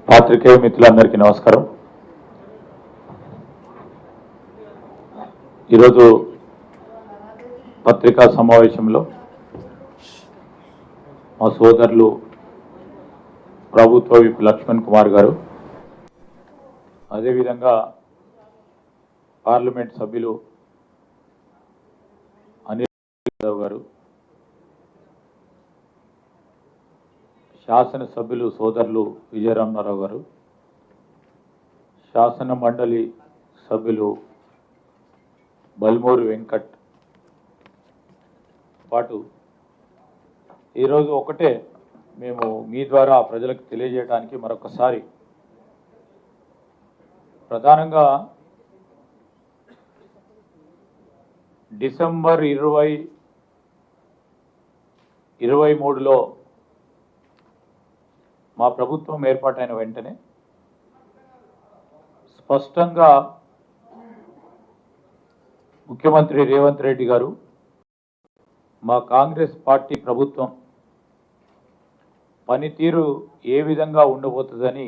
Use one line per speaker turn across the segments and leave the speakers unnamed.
పాత్రికేయ మిత్రులందరికీ నమస్కారం. ఈరోజు పత్రికా సమావేశంలో మా సోదరులు ప్రభుత్వ విప్ లక్ష్మణ్ కుమార్ గారు, అదేవిధంగా పార్లమెంట్ సభ్యులు అనిల్ యాదవ్ గారు, శాసనసభ్యులు సోదరులు విజయరామరావు గారు, శాసన మండలి సభ్యులు బల్మూరి వెంకట్ పాటు ఈరోజు ఒకటే మేము మీ ద్వారా ప్రజలకు తెలియజేయడానికి మరొకసారి ప్రధానంగా డిసెంబర్ 2023లో మా ప్రభుత్వం ఏర్పాటైన వెంటనే స్పష్టంగా ముఖ్యమంత్రి రేవంత్ రెడ్డి గారు మా కాంగ్రెస్ పార్టీ ప్రభుత్వం పనితీరు ఏ విధంగా ఉండబోతుందని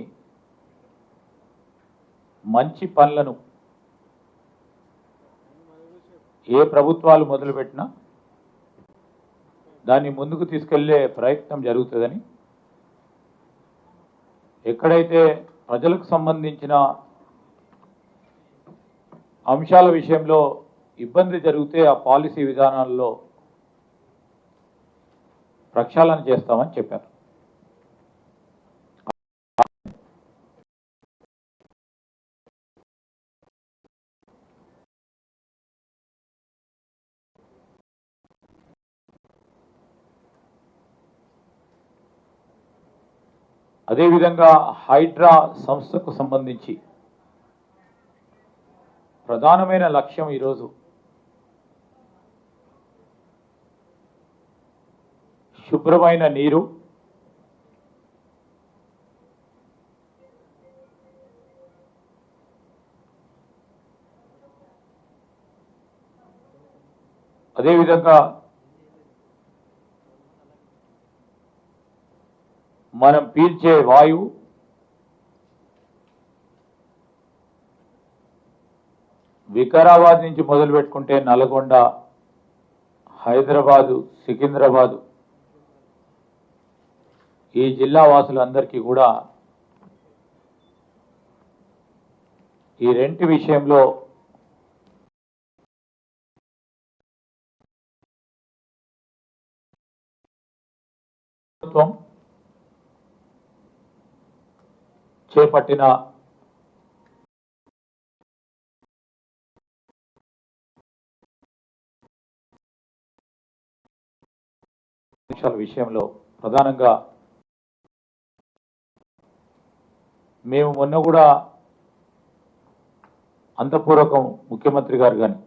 మంచి పనులను ఏ ప్రభుత్వాలు మొదలుపెట్టినా దాన్ని ముందుకు తీసుకెళ్లే ప్రయత్నం జరుగుతుందని, ఎక్కడైతే ప్రజలకు సంబంధించిన అంశాల విషయంలో ఇబ్బంది జరిగితే ఆ పాలసీ విధానాల్లో ప్రక్షాళన చేస్తామని చెప్పారు. అదేవిధంగా హైడ్రా సంస్థకు సంబంధించి ప్రధానమైన లక్ష్యం ఈరోజు శుభ్రమైన నీరు, అదేవిధంగా మనం పీల్చే వాయువు, వికారాబాద్ నుంచి మొదలు పెట్టుకుంటే నల్గొండ, హైదరాబాదు, సికింద్రాబాదు ఈ జిల్లా వాసులందరికీ కూడా ఈ రెంటి విషయంలో ప్రభుత్వం చేపట్టిన విషయంలో ప్రధానంగా మేము మొన్న కూడా అంతఃపూర్వకం ముఖ్యమంత్రి గారు కానీ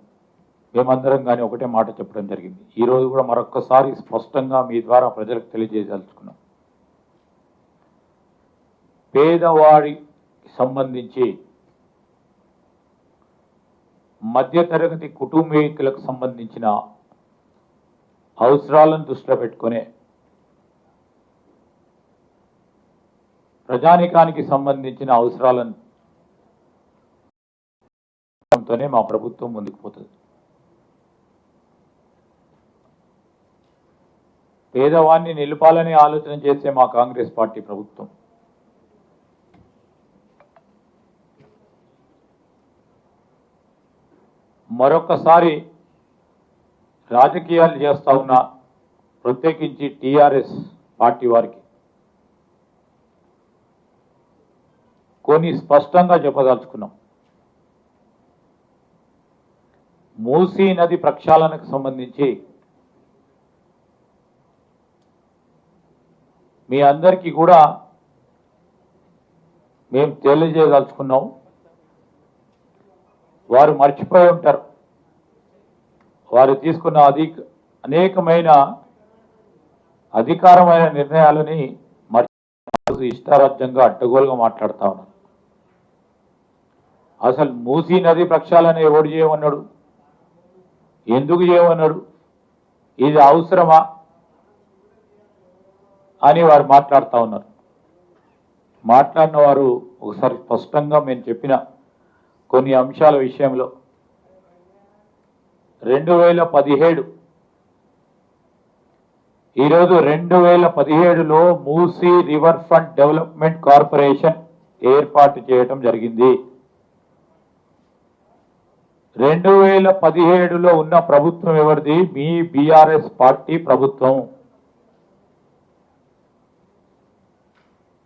మేమందరం కానీ ఒకటే మాట చెప్పడం జరిగింది. ఈరోజు కూడా మరొక్కసారి స్పష్టంగా మీ ద్వారా ప్రజలకు తెలియజేయదలుచుకున్నాం. పేదవాడికి సంబంధించి మధ్యతరగతి కుటుంబీకులకు సంబంధించిన అవసరాలను దృష్టిలో పెట్టుకునే ప్రజానికానికి సంబంధించిన అవసరాలతోనే మా ప్రభుత్వం ముందుకు పోతుంది. పేదవాడిని నిలపాలని ఆలోచన చేసే మా కాంగ్రెస్ పార్టీ ప్రభుత్వం మరొకసారి రాజకీయాలు చేస్తా ఉన్న ప్రత్యేకించి టీఆర్ఎస్ పార్టీ వారికి కొన్ని స్పష్టంగా చెప్పదలుచుకున్నాం. మూసీ నది ప్రక్షాళనకు సంబంధించి మీ అందరికీ కూడా మేము తెలియజేయదలుచుకున్నాం. వారు మర్చిపోయి ఉంటారు, వారు తీసుకున్న అనేకమైన అధికారమైన నిర్ణయాలని ఇష్టారాజ్యంగా అడ్డగోలుగా మాట్లాడుతూ ఉన్నారు. అసలు మూసీ నది ప్రక్షాళన ఎవడు చేయమన్నాడు, ఎందుకు చేయమన్నాడు, ఇది అవసరమా అని వారు మాట్లాడుతూ ఉన్నారు. మాట్లాడిన వారు ఒకసారి స్పష్టంగా మేము చెప్పిన కొన్ని అంశాల విషయంలో 2017 ఈరోజు 2017లో Musi river front development corporation ఏర్పాటు చేయడం జరిగింది. 2017లో ఉన్న ప్రభుత్వం ఎవరిది? మీ బీఆర్ఎస్ పార్టీ ప్రభుత్వం.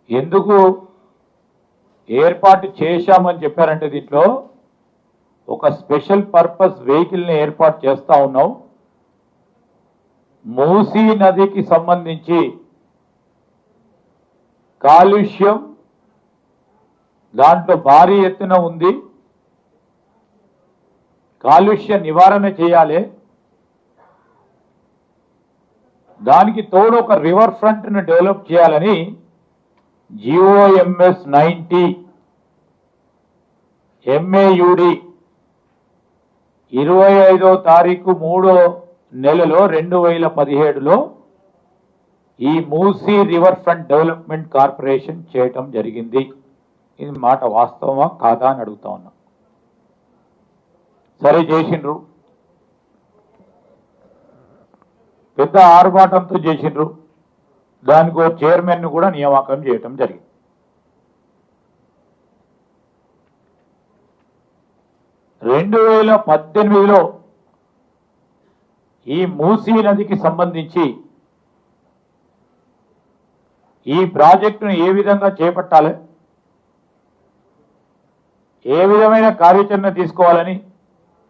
ఎందుకు ఏర్పాటు చేశామని చెప్పారంటే దీంట్లో ఒక స్పెషల్ పర్పస్ వెహికల్ని ఏర్పాటు చేస్తా ఉన్నాం. మూసీ నదికి సంబంధించి కాలుష్యం దాంట్లో భారీ ఎత్తున ఉంది. కాలుష్య నివారణ చేయాలి. దానికి తోడు ఒక రివర్ ఫ్రంట్ ను డెవలప్ చేయాలని GOMS 90 MAUD 25వ తారీఖు 3వ నెలలో 2017లో ఈ Musi river front development corporation చేయటం జరిగింది. ఇది మాట వాస్తవమా కాదా అని అడుగుతా ఉన్నా. సరే చేసిండ్రు, పెద్ద ఆర్భాటంతో చేసిండ్రు. దానికి ఒక చైర్మన్ ను కూడా నియామకం చేయటం జరిగింది. రెండు 2018లో ఈ మూసీ నదికి సంబంధించి ఈ ప్రాజెక్టును ఏ విధంగా చేపట్టాలి, ఏ విధమైన కార్యాచరణ తీసుకోవాలని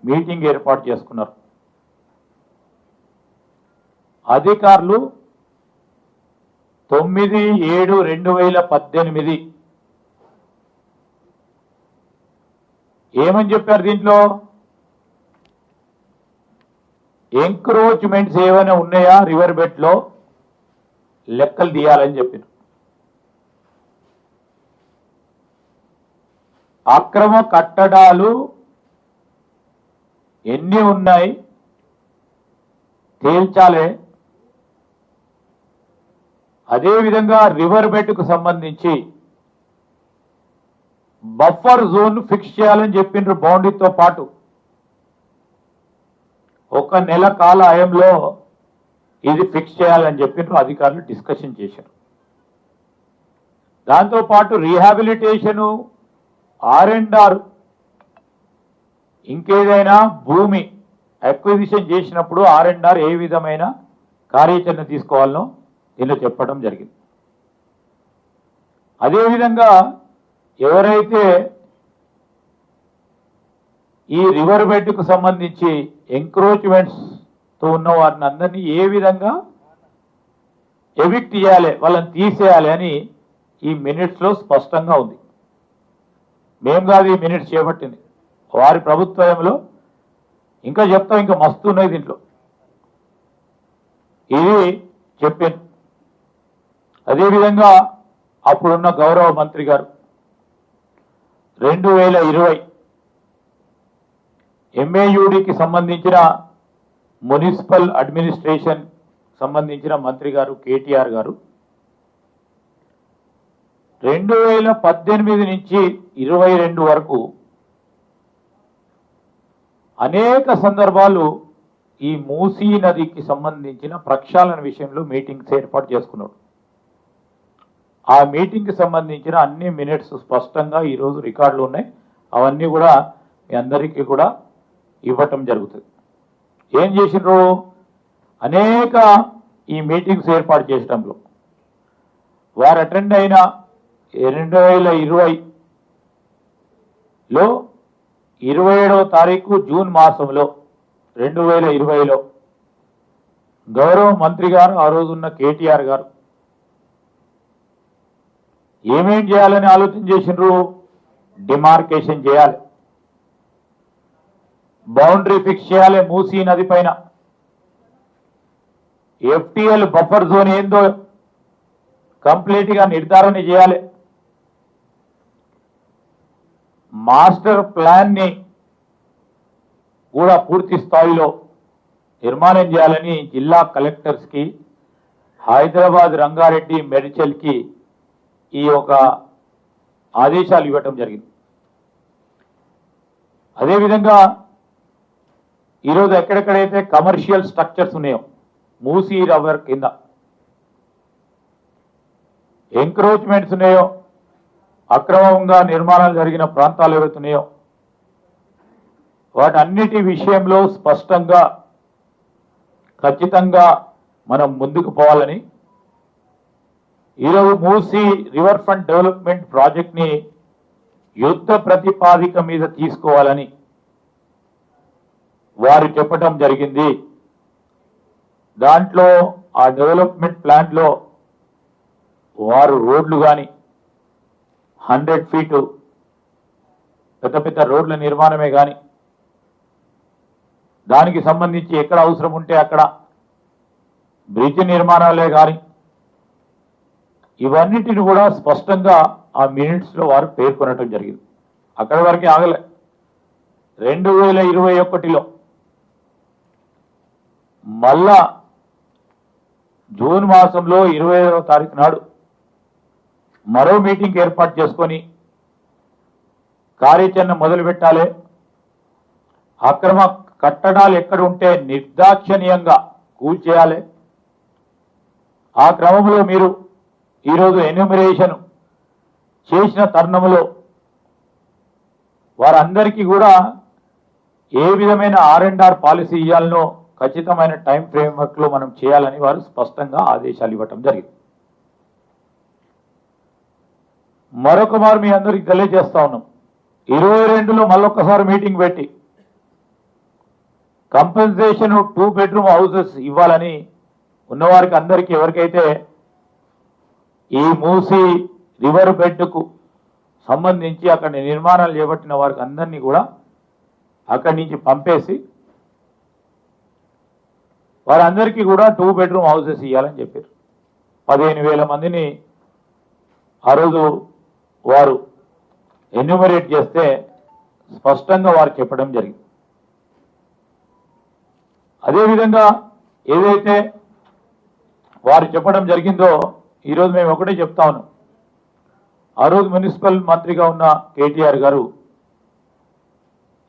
మీటింగ్ ఏర్పాటు చేసుకున్నారు. అధికారులు 9/7/2018 ఏమని చెప్పారు? దీంట్లో ఎంక్రోచ్మెంట్స్ ఏమైనా ఉన్నాయా రివర్ బెడ్ లో లెక్కలు తీయాలని చెప్పారు. అక్రమ కట్టడాలు ఎన్ని ఉన్నాయి తేల్చాలి. అదేవిధంగా రివర్ బెడ్ కు సంబంధించి బఫర్ జోన్ ఫిక్స్ చేయాలని చెప్పిండ్రు. బౌండరీతో పాటు 1 నెల కాల ఆయంలో ఇది ఫిక్స్ చేయాలని చెప్పిండ్రు. అధికారులు డిస్కషన్ చేశారు. దాంతోపాటు రీహాబిలిటేషను, R&R, ఇంకేదైనా భూమి అక్విజిషన్ చేసినప్పుడు R&R ఏ విధమైన కార్యాచరణ తీసుకోవాలనో దీనిలో చెప్పడం జరిగింది. అదేవిధంగా ఎవరైతే ఈ రివర్ బెడ్కు సంబంధించి ఎంక్రోచ్మెంట్స్తో ఉన్న వారిని అందరినీ ఏ విధంగా ఎవిక్ట్ చేయాలి, వాళ్ళని తీసేయాలి అని ఈ మినిట్స్లో స్పష్టంగా ఉంది. మేము కాదు ఈ మినిట్స్ చేపట్టింది, వారి ప్రభుత్వంలో. ఇంకా చెప్తాం, ఇంకా మస్తు ఉన్నాయి దీంట్లో. ఇది చెప్పాను. అదేవిధంగా అప్పుడున్న గౌరవ మంత్రి గారు 2020 MAUDకి సంబంధించిన మున్సిపల్ అడ్మినిస్ట్రేషన్ సంబంధించిన మంత్రి గారు KTR గారు 2018 నుంచి 22 వరకు అనేక సందర్భాలు ఈ మూసీ నదికి సంబంధించిన ప్రక్షాళన విషయంలో మీటింగ్స్ ఏర్పాటు చేసుకున్నాడు. ఆ మీటింగ్కి సంబంధించిన అన్ని మినిట్స్ స్పష్టంగా ఈరోజు రికార్డులు ఉన్నాయి. అవన్నీ కూడా మీ అందరికీ కూడా ఇవ్వటం జరుగుతుంది. ఏం చేసినారు? అనేక ఈ మీటింగ్స్ ఏర్పాటు చేయడంలో వారు అటెండ్ అయిన 2020లో 27వ తారీఖు జూన్ మాసంలో 2020లో గౌరవ మంత్రి గారు, ఆ రోజున్న KTR గారు ఏమేం చేయాలని ఆలోచన చేసినారు? డిమార్కేషన్ చేయాలి, బౌండరీ ఫిక్స్ చేయాలి, మూసీ నది పైన FTL బఫర్ జోన్ ఏందో కంప్లీట్ గా నిర్ధారణ చేయాలి, మాస్టర్ ప్లాన్ ని కూడా పూర్తి స్థాయిలో నిర్మాణం చేయాలని జిల్లా కలెక్టర్స్ కి, హైదరాబాద్, రంగారెడ్డి, మేడ్చల్ కి ఈ ఒక ఆదేశాలు ఇవ్వటం జరిగింది. అదేవిధంగా ఈరోజు ఎక్కడెక్కడైతే కమర్షియల్ స్ట్రక్చర్స్ ఉన్నాయో మూసీ రివర్ కింద ఎంక్రోచ్మెంట్స్ ఉన్నాయో, అక్రమంగా నిర్మాణాలు జరిగిన ప్రాంతాలు ఏవైతున్నాయో వాటన్నిటి విషయంలో స్పష్టంగా ఖచ్చితంగా మనం ముందుకు పోవాలని ఈరోజు మూసీ రివర్ ఫ్రంట్ డెవలప్మెంట్ ప్రాజెక్ట్ని యుద్ధ ప్రతిపాదిక మీద తీసుకోవాలని వారు చెప్పడం జరిగింది. దాంట్లో ఆ డెవలప్మెంట్ ప్లాన్లో వారు రోడ్లు కానీ 100 ఫీటు పెద్ద పెద్ద రోడ్ల నిర్మాణమే కానీ, దానికి సంబంధించి ఎక్కడ అవసరం ఉంటే అక్కడ బ్రిడ్జ్ నిర్మాణాలే కానీ, ఇవన్నిటిని కూడా స్పష్టంగా ఆ మినిట్స్లో వారు పేర్కొనటం జరిగింది. అక్కడి వరకే ఆగలే. 2021లో మళ్ళా జూన్ మాసంలో 25వ తారీఖు నాడు మరో మీటింగ్ ఏర్పాటు చేసుకొని కార్యాచరణ మొదలు పెట్టాలి. అక్రమ కట్టడాలు ఎక్కడ ఉంటే నిర్దాక్షిణ్యంగా కూల్చేయాలి. ఆ క్రమంలో మీరు ఈరోజు ఎన్యూమరేషన్ చేసిన తరుణంలో వారందరికీ కూడా ఏ విధమైన R&R పాలసీ ఇవ్వాలనో ఖచ్చితమైన టైం ఫ్రేమ్వర్క్లో మనం చేయాలని వారు స్పష్టంగా ఆదేశాలు ఇవ్వటం జరిగింది. మరొక మారు మీ అందరికీ తెలియజేస్తా ఉన్నాం, 22లో మళ్ళొక్కసారి మీటింగ్ పెట్టి కంపెన్సేషన్ 2 బెడ్రూమ్ హౌసెస్ ఇవ్వాలని ఉన్నవారికి అందరికీ, ఎవరికైతే ఈ మూసీ రివర్ బెడ్కు సంబంధించి అక్కడ నిర్మాణాలు చేపట్టిన వారికి అందరినీ కూడా అక్కడి నుంచి పంపేసి వారందరికీ కూడా 2 బెడ్రూమ్ హౌసెస్ ఇవ్వాలని చెప్పారు. 15,000 మందిని ఆ రోజు వారు ఎన్యూమరేట్ చేస్తే స్పష్టంగా వారు చెప్పడం జరిగింది. అదేవిధంగా ఏదైతే వారు చెప్పడం జరిగిందో ఈరోజు మేము ఒకటే చెప్తా ఉన్నాం. ఆ రోజు మున్సిపల్ మంత్రిగా ఉన్న కేటీఆర్ గారు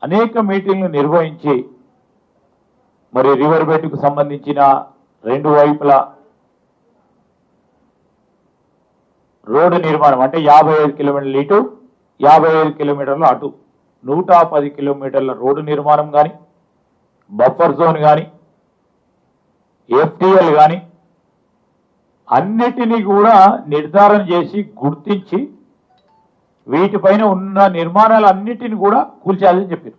అనేక మీటింగ్లు నిర్వహించి మరి రివర్ బెడ్కు సంబంధించిన 2 వైపులా రోడ్డు నిర్మాణం అంటే 55 కిలోమీటర్ల ఇటు 55 కిలోమీటర్ల అటు 110 కిలోమీటర్ల రోడ్డు నిర్మాణం కానీ, బఫర్ జోన్ కానీ, FTL కానీ అన్నిటినీ కూడా నిర్ధారణ చేసి గుర్తించి వీటిపైన ఉన్న నిర్మాణాలన్నిటిని కూడా కూల్చేయాలని చెప్పారు.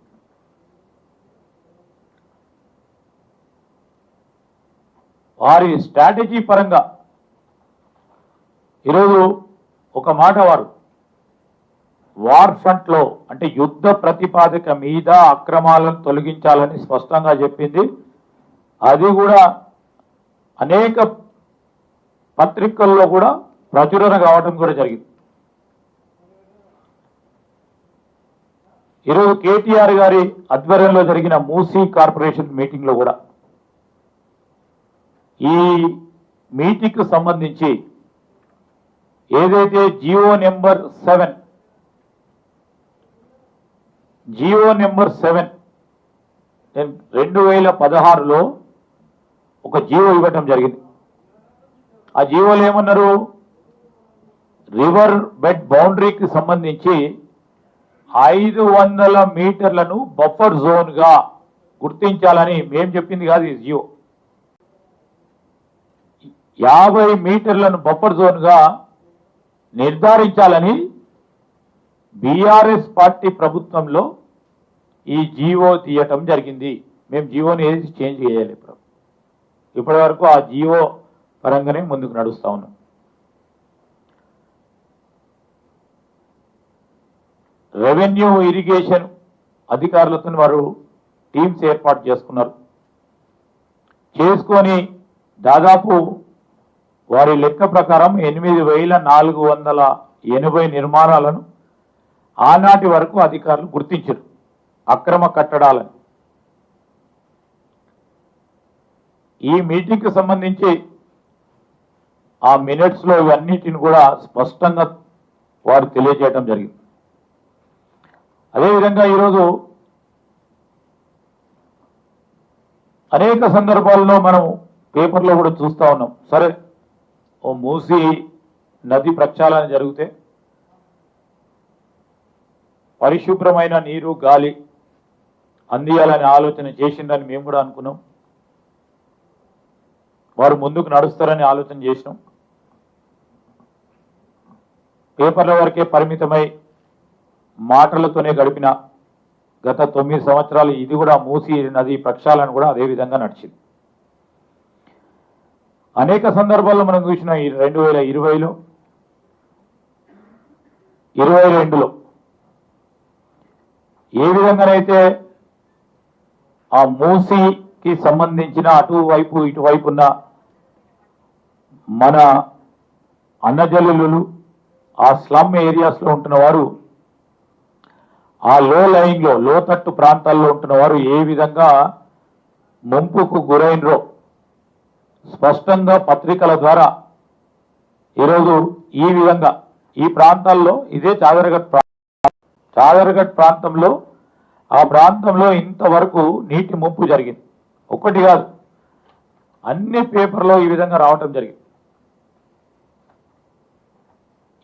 వారి స్ట్రాటజీ పరంగా ఈరోజు ఒక మాట వారు వార్ ఫ్రంట్లో అంటే యుద్ధ ప్రతిపాదిక మీద అక్రమాలను తొలగించాలని స్పష్టంగా చెప్పింది. అది కూడా అనేక పత్రికల్లో కూడా ప్రచురణ కావడం కూడా జరిగింది. ఈరోజు కేటీఆర్ గారి ఆధ్వర్యంలో జరిగిన మూసీ కార్పొరేషన్ మీటింగ్లో కూడా ఈ మీటింగ్కు సంబంధించి ఏదైతే జియో నెంబర్ 7 2016లో ఒక జియో ఇవ్వటం జరిగింది. ఆ జియోలో ఏమన్నారు, రివర్ బెడ్ బౌండరీకి సంబంధించి 500 మీటర్లను బఫర్ జోన్గా గుర్తించాలని మేము చెప్పింది కాదు ఈ జియో. 50 మీటర్లను బఫర్ జోన్గా నిర్ధారించాలని బీఆర్ఎస్ పార్టీ ప్రభుత్వంలో ఈ జియో తీయటం జరిగింది. మేము జియోని ఏది చేంజ్ చేయాలి. ఇప్పటి వరకు ఆ జియో పరంగానే ముందుకు నడుస్తా ఉన్నాం. రెవెన్యూ ఇరిగేషన్ అధికారులతో వారు టీమ్స్ ఏర్పాటు చేసుకొని దాదాపు వారి లెక్క ప్రకారం 8,480 నిర్మాణాలను ఆనాటి వరకు అధికారులు గుర్తించారు అక్రమ కట్టడాలని. ఈ మీటింగ్కి సంబంధించి ఆ మినిట్స్లో ఇవన్నిటిని కూడా స్పష్టంగా వారు తెలియజేయడం జరిగింది. అదేవిధంగా ఈరోజు అనేక సందర్భాల్లో మనం పేపర్లో కూడా చూస్తూ ఉన్నాం. సరే, ఓ మూసీ నది ప్రక్షాళన జరిగితే పరిశుభ్రమైన నీరు గాలి అందియాలని ఆలోచన చేసిందని మేము కూడా అనుకున్నాం. వారు ముందుకు నడుస్తారని ఆలోచన చేసినాం. పేపర్ల వరకే పరిమితమై మాటలతోనే గడిపిన గత 9 సంవత్సరాలు ఇది కూడా మూసీ నది ప్రక్షాళన కూడా అదే విధంగా నడిచింది. అనేక సందర్భాల్లో మనం చూసిన ఈ 2020లో 22లో ఏ విధంగానైతే ఆ మూసీకి సంబంధించిన అటువైపు ఇటువైపు ఉన్న మన అన్నజల్లులు ఆ స్లమ్ ఏరియాస్లో ఉంటున్న వారు, ఆ లైన్లో లోతట్టు ప్రాంతాల్లో ఉంటున్న వారు ఏ విధంగా ముంపుకు గురైనరో స్పష్టంగా పత్రికల ద్వారా ఈరోజు ఈ విధంగా ఈ ప్రాంతాల్లో ఇదే చాదరగట్ ప్రాంతంలో ఆ ప్రాంతంలో ఇంతవరకు నీటి ముంపు జరిగింది. ఒకటి కాదు, అన్ని పేపర్లో ఈ విధంగా రావటం జరిగింది.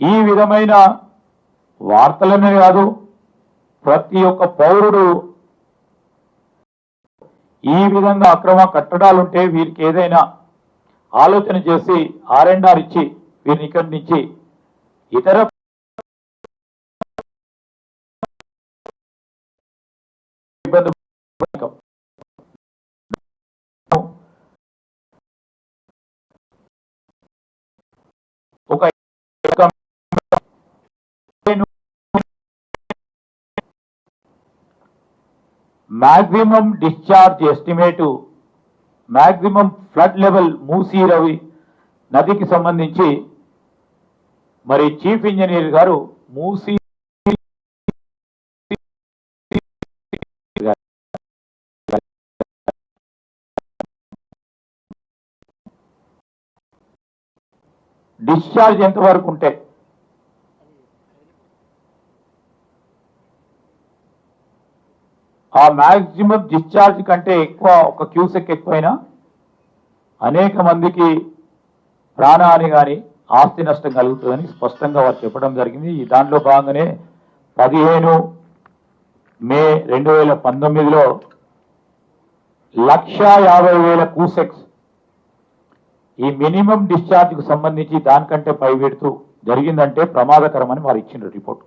ఈ విధమైన వార్తలనే కాదు, ప్రతి ఒక్క పౌరుడు ఈ విధంగా అక్రమ కట్టడాలుంటే వీరికి ఏదైనా ఆలోచన చేసి R&R ఇచ్చి వీరిని ఇక్కడి నుంచి ఇతర ఒక maximum discharge estimate, maximum flood level Musi Ravi నదికి సంబంధించి మరి చీఫ్ ఇంజనీర్ గారు మూసీ డిశ్చార్జ్ ఎంతవరకు ఉంటే ఆ మ్యాక్సిమం డిశ్చార్జ్ కంటే ఎక్కువ, ఒక క్యూసెక్ ఎక్కువైనా అనేక మందికి ప్రాణహాని కానీ ఆస్తి నష్టం కలుగుతుందని స్పష్టంగా వారు చెప్పడం జరిగింది. దాంట్లో భాగంగానే 15 మే 2019లో 1,50,000 క్యూసెక్స్ ఈ మినిమం డిశ్చార్జ్కు సంబంధించి దానికంటే పైబెడుతూ జరిగిందంటే ప్రమాదకరమని వారు ఇచ్చిన రిపోర్ట్.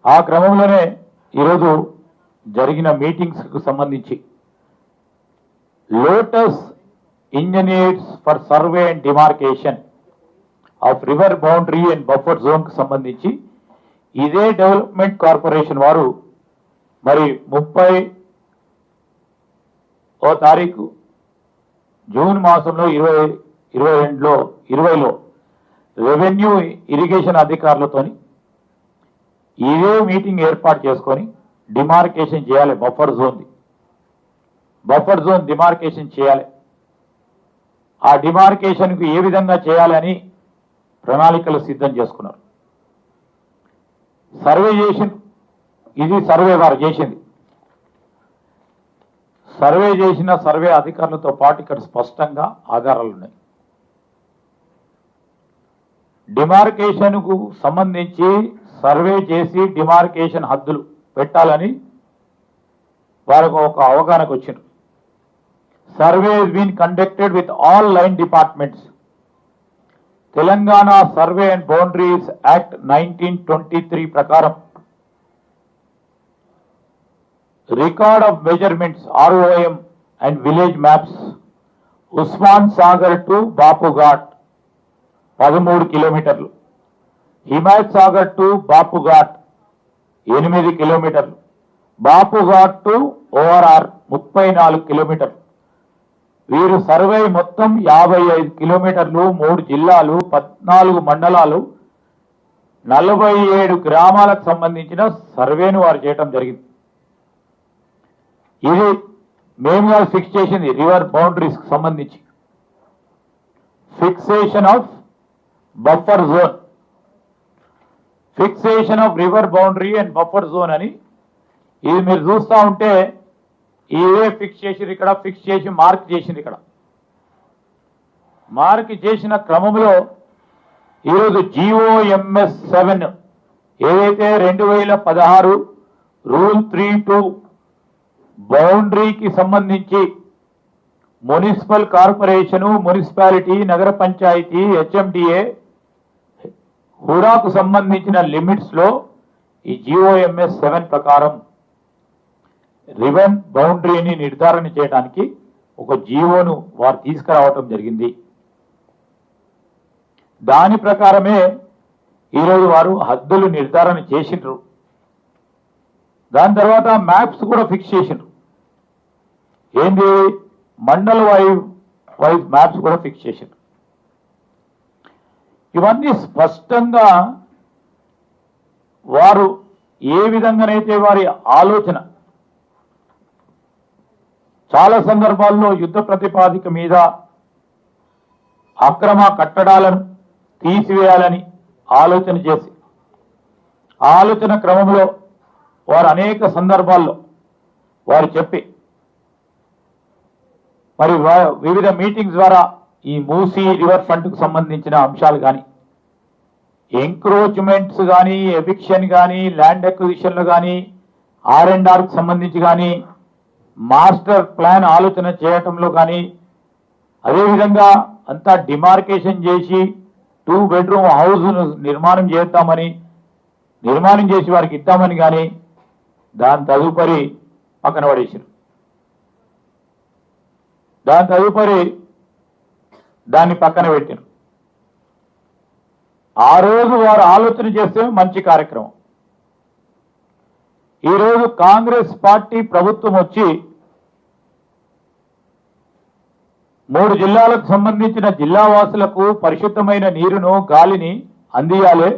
ఆ క్రమంలోనే ఈరోజు జరిగిన మీటింగ్స్కు సంబంధించి Lotus engineers for survey and demarcation of river boundary and buffer జోన్కు సంబంధించి ఇదే డెవలప్మెంట్ కార్పొరేషన్ వారు మరి 30వ తారీఖు జూన్ మాసంలో 2020లో రెవెన్యూ ఇరిగేషన్ అధికారులతోని ఇదే మీటింగ్ ఏర్పాటు చేసుకొని డిమార్కేషన్ చేయాలి. బఫర్ జోన్ డిమార్కేషన్ చేయాలి. ఆ డిమార్కేషన్కు ఏ విధంగా చేయాలని ప్రణాళికలు సిద్ధం చేసుకున్నారు. సర్వే ఇది సర్వే వారు చేసింది. సర్వే చేసిన సర్వే అధికారులతో పాటు ఇక్కడ స్పష్టంగా ఆధారాలు ఉన్నాయి. డిమార్కేషన్కు సంబంధించి సర్వే చేసి డిమార్కేషన్ హద్దులు పెట్టాలని వారికి ఒక అవగాహనకు వచ్చింది. Survey has been conducted with all line departments. Telangana survey and boundaries act 1923 ప్రకారం record of measurements ROM and village maps Osman Sagar to Bapughat 13 కిలోమీటర్లు, హిమాయత్ సాగర్ టు బాపుఘాట్ 8 కిలోమీటర్లు, బాపుఘాట్ టు ORR 34 కిలోమీటర్లు. వీరు సర్వే మొత్తం 55 కిలోమీటర్లు, 3 జిల్లాలు, 14 మండలాలు, 47 గ్రామాలకు సంబంధించిన సర్వేను వారు చేయటం జరిగింది. ఇది మేము ఫిక్స్ చేసింది రివర్ బౌండరీస్ సంబంధించి fixation of buffer zone. Fixation of river boundary and buffer zone అని, ఇది మీరు చూస్తూ ఉంటే ఇవే ఫిక్స్ చేసి ఇక్కడ ఫిక్స్ చేసి మార్క్ చేసింది. ఇక్కడ మార్క్ చేసిన క్రమంలో ఈరోజు GOMS 7 ఏదైతే 2016 రూల్ 3(2) బౌండరీకి సంబంధించి మున్సిపల్ కార్పొరేషను, మున్సిపాలిటీ, నగర పంచాయతీ, HMDA, హుడాకు సంబంధించిన లిమిట్స్ లో ఈ GOMS 7 ప్రకారం రివర్ బౌండరీని నిర్ధారణ చేయడానికి ఒక జీవోను వారు తీసుకురావటం జరిగింది. దాని ప్రకారమే ఈరోజు వారు హద్దులు నిర్ధారణ చేసిండ్రు. దాని తర్వాత మ్యాప్స్ కూడా ఫిక్స్ చేసిండ్రు. ఏంటి, మండల వైజ్ మ్యాప్స్ కూడా ఫిక్స్ చేసిండ్రు. ఇవన్నీ స్పష్టంగా వారు ఏ విధంగానైతే వారి ఆలోచన చాలా సందర్భాల్లో యుద్ధ ప్రతిపాదిక మీద అక్రమ కట్టడాలను తీసివేయాలని ఆలోచన చేసి ఆలోచన క్రమంలో వారు అనేక సందర్భాల్లో వారు చెప్పి మరి వివిధ మీటింగ్స్ ద్వారా ఈ మూసీ రివర్ ఫ్రంట్కు సంబంధించిన అంశాలు కానీ, ఎంక్రోచ్మెంట్స్ కానీ, ఎవిక్షన్ కానీ, ల్యాండ్ అక్విజిషన్లు కానీ, R&Rకు సంబంధించి కానీ, మాస్టర్ ప్లాన్ ఆలోచన చేయటంలో కానీ, అదేవిధంగా అంతా డిమార్కేషన్ చేసి 2 బెడ్రూమ్ హౌస్ను నిర్మాణం చేసి వారికి ఇద్దామని కానీ దాని తదుపరి పక్కన పడేసారు. దాన్ని పక్కన పెట్టారు. ఆ రోజు వారు ఆలోచన చేస్తే మంచి కార్యక్రమం. ఈరోజు కాంగ్రెస్ పార్టీ ప్రభుత్వం వచ్చి 3 జిల్లాలకు సంబంధించిన జిల్లా వాసులకు పరిశుద్ధమైన నీరును, గాలిని అందియాలి.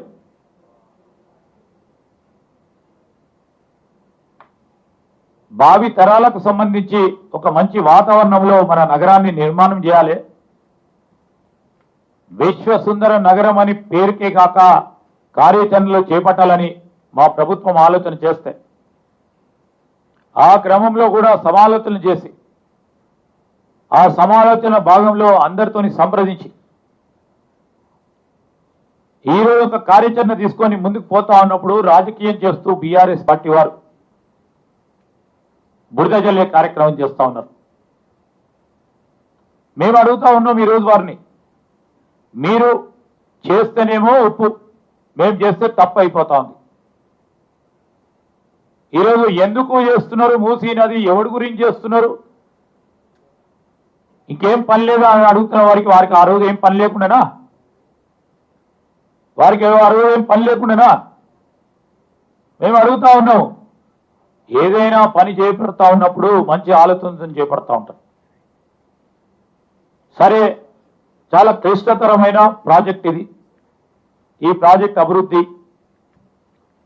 భావి తరాలకు సంబంధించి ఒక మంచి వాతావరణంలో మన నగరాన్ని నిర్మాణం చేయాలి. విశ్వసుందర నగరం అని పేరుకే కాక కార్యాచరణలు చేపట్టాలని మా ప్రభుత్వం ఆలోచన చేస్తే, ఆ క్రమంలో కూడా సమాలోచన చేసి ఆ సమాలోచన భాగంలో అందరితోని సంప్రదించి ఈరోజు ఒక కార్యాచరణ తీసుకొని ముందుకు పోతా ఉన్నప్పుడు రాజకీయం చేస్తూ బీఆర్ఎస్ పార్టీ వారు బురద జల్లే కార్యక్రమం చేస్తూ ఉన్నారు. మేము అడుగుతా ఉన్నాం ఈరోజు వారిని, మీరు చేస్తేనేమో ఉప్పు, మేము చేస్తే తప్పు అయిపోతా ఉంది. ఈరోజు ఎందుకు చేస్తున్నారు? మూసీ నది ఎవరి గురించి చేస్తున్నారు? ఇంకేం పని లేదా అని అడుగుతున్న వారికి ఆ రోజు ఏం పని లేకుండానా? ఆ రోజు ఏం పని లేకుండానా? మేము అడుగుతా ఉన్నాం. ఏదైనా పని చేపడతా ఉన్నప్పుడు మంచి ఆలోచనతో చేపడతా ఉంటాం. సరే, చాలా క్లిష్టతరమైన ప్రాజెక్ట్ ఇది, ఈ ప్రాజెక్ట్ అభివృద్ధి.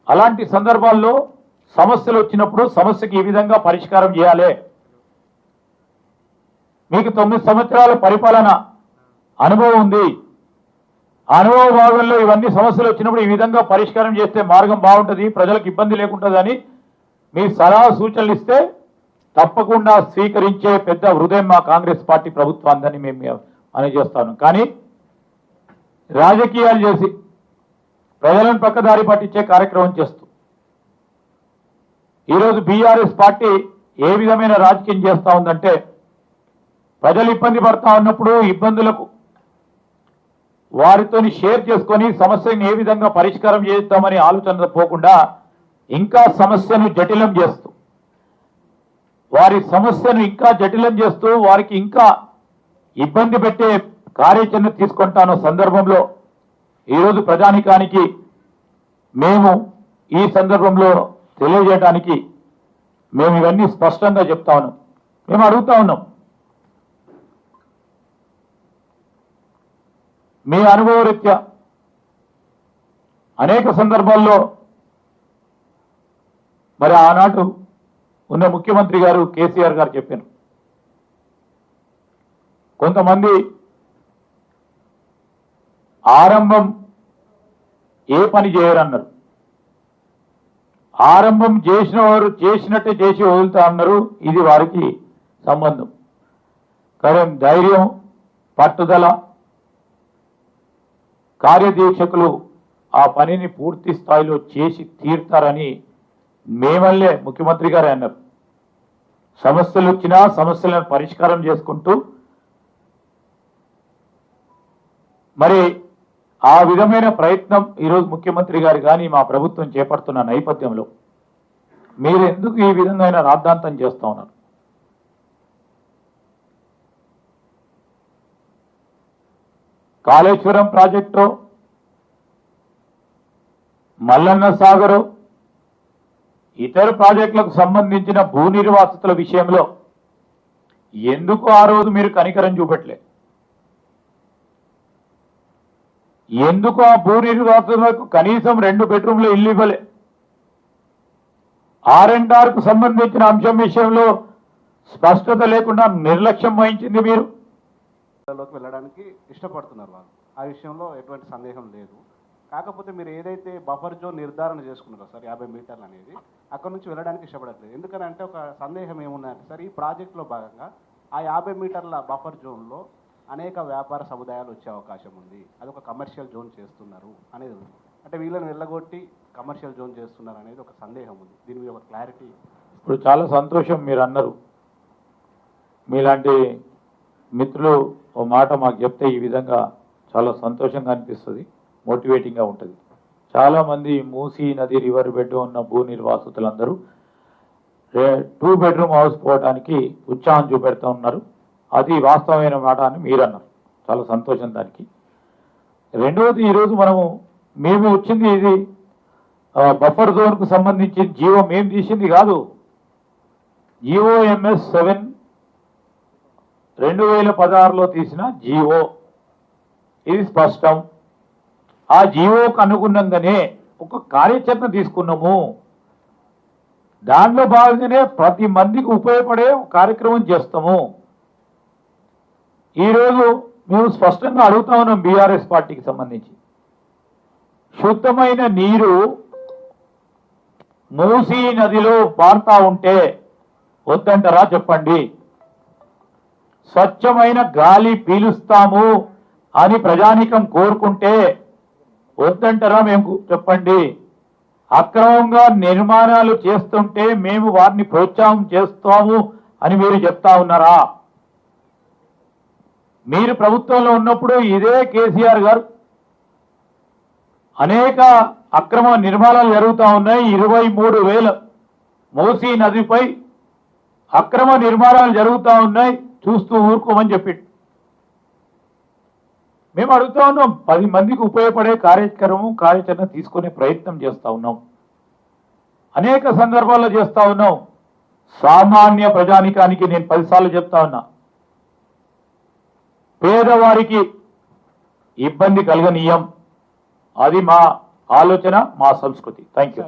అలాంటి సందర్భాల్లో సమస్యలు వచ్చినప్పుడు సమస్యకి ఈ విధంగా పరిష్కారం చేయాలి. మీకు 9 సంవత్సరాల పరిపాలన అనుభవం ఉంది. అనుభవ భాగంలో ఇవన్నీ సమస్యలు వచ్చినప్పుడు ఈ విధంగా పరిష్కారం చేస్తే మార్గం బాగుంటుంది, ప్రజలకు ఇబ్బంది లేకుంటుందని మీ సలహా సూచనలు ఇస్తే తప్పకుండా స్వీకరించే పెద్ద హృదయం మా కాంగ్రెస్ పార్టీ ప్రభుత్వాన్ని మేము చేస్తాను. కానీ రాజకీయాలు చేసి ప్రజలను పక్కదారి పట్టించే కార్యక్రమం చేస్తూ ఈరోజు బీఆర్ఎస్ పార్టీ ఏ విధమైన రాజకీయం చేస్తూ ఉందంటే, ప్రజలు ఇబ్బంది పడతా ఉన్నప్పుడు ఇబ్బందులకు వారితో షేర్ చేసుకొని సమస్యను ఏ విధంగా పరిష్కారం చేద్దామని ఆలోచన పోకుండా ఇంకా సమస్యను జటిలం చేస్తూ వారికి ఇంకా ఇబ్బంది పెట్టే కార్యాచరణ తీసుకుంటాను సందర్భంలో ఈరోజు ప్రజానికానికి మేము ఈ సందర్భంలో తెలియజేయడానికి మేము ఇవన్నీ స్పష్టంగా చెప్తా ఉన్నాం. మేము అడుగుతా ఉన్నాం, మీ అనుభవరీత్యా అనేక సందర్భాల్లో మరి ఆనాడు ఉన్న ముఖ్యమంత్రి గారు కేసీఆర్ గారు చెప్పారు, కొంతమంది ఆరంభం ఏ పని చేయరన్నారు. ఆరంభం చేసిన వారు చేసినట్టే చేసి వదులుతా అన్నారు. ఇది వారికి సంబంధం. కానీ ధైర్యం, పట్టుదల, కార్యదీక్షకులు ఆ పనిని పూర్తి స్థాయిలో చేసి తీరుతారని మేమల్లే ముఖ్యమంత్రి గారే అన్నారు. సమస్యలు వచ్చినా సమస్యలను పరిష్కారం చేసుకుంటూ మరి ఆ విధమైన ప్రయత్నం ఈరోజు ముఖ్యమంత్రి గారు కానీ మా ప్రభుత్వం చేపడుతున్న నేపథ్యంలో మీరు ఎందుకు ఈ విధంగా రాద్ధాంతం చేస్తా ఉన్నారు? కాళేశ్వరం ప్రాజెక్టు, మల్లన్న సాగరు, ఇతర ప్రాజెక్టులకు సంబంధించిన భూ నిర్వాసితుల విషయంలో ఎందుకు ఆ రోజు మీరు కనికరం చూపెట్టలే? ఎందుకు ఆ భూ నిర్వాసితులకు కనీసం 2 బెడ్రూమ్ల ఇల్లు ఇవ్వలే? R&Rకు సంబంధించిన అంశం విషయంలో స్పష్టత లేకుండా నిర్లక్ష్యం వహించింది మీరు.
లోకి వెళ్ళడానికి ఇష్టపడుతున్నారు వాళ్ళు, ఆ విషయంలో ఎటువంటి సందేహం లేదు. కాకపోతే మీరు ఏదైతే బఫర్ జోన్ నిర్ధారణ చేసుకున్నారో సార్ 50 మీటర్లు అనేది, అక్కడ నుంచి వెళ్ళడానికి ఇష్టపడట్లేదు. ఎందుకంటే ఒక సందేహం ఏమున్నాయంటే సార్, ఈ ప్రాజెక్టులో భాగంగా ఆ 50 మీటర్ల బఫర్ జోన్లో అనేక వ్యాపార సముదాయాలు వచ్చే అవకాశం ఉంది. అదొక కమర్షియల్ జోన్ చేస్తున్నారు అనేది ఉంది. అంటే వీళ్ళని వెళ్ళగొట్టి కమర్షియల్ జోన్ చేస్తున్నారు అనేది ఒక సందేహం ఉంది. దీని మీద ఒక క్లారిటీ.
ఇప్పుడు చాలా సంతోషం మీరు అన్నారు. మీలాంటి మిత్రులు ఓ మాట మాకు చెప్తే ఈ విధంగా చాలా సంతోషంగా అనిపిస్తుంది, మోటివేటింగ్గా ఉంటుంది. చాలామంది మూసీ నది రివర్ బెడ్ ఉన్న భూ నిర్వాసితులందరూ 2 బెడ్రూమ్ హౌస్ పోవడానికి ఉత్సాహం చూపెడుతూ ఉన్నారు. అది వాస్తవమైన మాట అని మీరు అన్నారు. చాలా సంతోషం దానికి. రెండవది, ఈరోజు మేము వచ్చింది ఇది బఫర్ జోన్కు సంబంధించి జీవో మేము తీసింది కాదు. GOMS 7 2016లో తీసిన జీవో, ఇది స్పష్టం. ఆ జీవోకు అనుగుణంగానే ఒక కార్యాచరణ తీసుకున్నాము. దాంట్లో భాగంగానే ప్రతి మందికి ఉపయోగపడే కార్యక్రమం చేస్తాము. ఈరోజు మేము స్పష్టంగా అడుగుతా ఉన్నాం బీఆర్ఎస్ పార్టీకి సంబంధించి, శుద్ధమైన నీరు మూసీ నదిలో పారుతా ఉంటే వద్దంటారా చెప్పండి? స్వచ్ఛమైన గాలి పీలుస్తాము అని ప్రజానికం కోరుకుంటే వద్దంటారా మేము చెప్పండి? అక్రమంగా నిర్మాణాలు చేస్తుంటే మేము వారిని ప్రోత్సాహం చేస్తాము అని మీరు చెప్తా ఉన్నారా? మీరు ప్రభుత్వంలో ఉన్నప్పుడు ఇదే కేసీఆర్ గారు అనేక అక్రమ నిర్మాణాలు జరుగుతూ ఉన్నాయి. 23,000 మూసీ నదిపై అక్రమ నిర్మాణాలు జరుగుతూ ఉన్నాయి, చూస్తూ ఊరుకోమని చెప్పి మేము అడుగుతా ఉన్నాం. 10 మందికి ఉపయోగపడే కార్యాచరణ తీసుకునే ప్రయత్నం చేస్తూ ఉన్నాం. అనేక సందర్భాల్లో చేస్తూ ఉన్నాం. సామాన్య ప్రజానికానికి నేను 10 సార్లు చెప్తా ఉన్నా, పేదవారికి ఇబ్బంది కలగనీయం. అది మా ఆలోచన, మా సంస్కృతి. Thank you.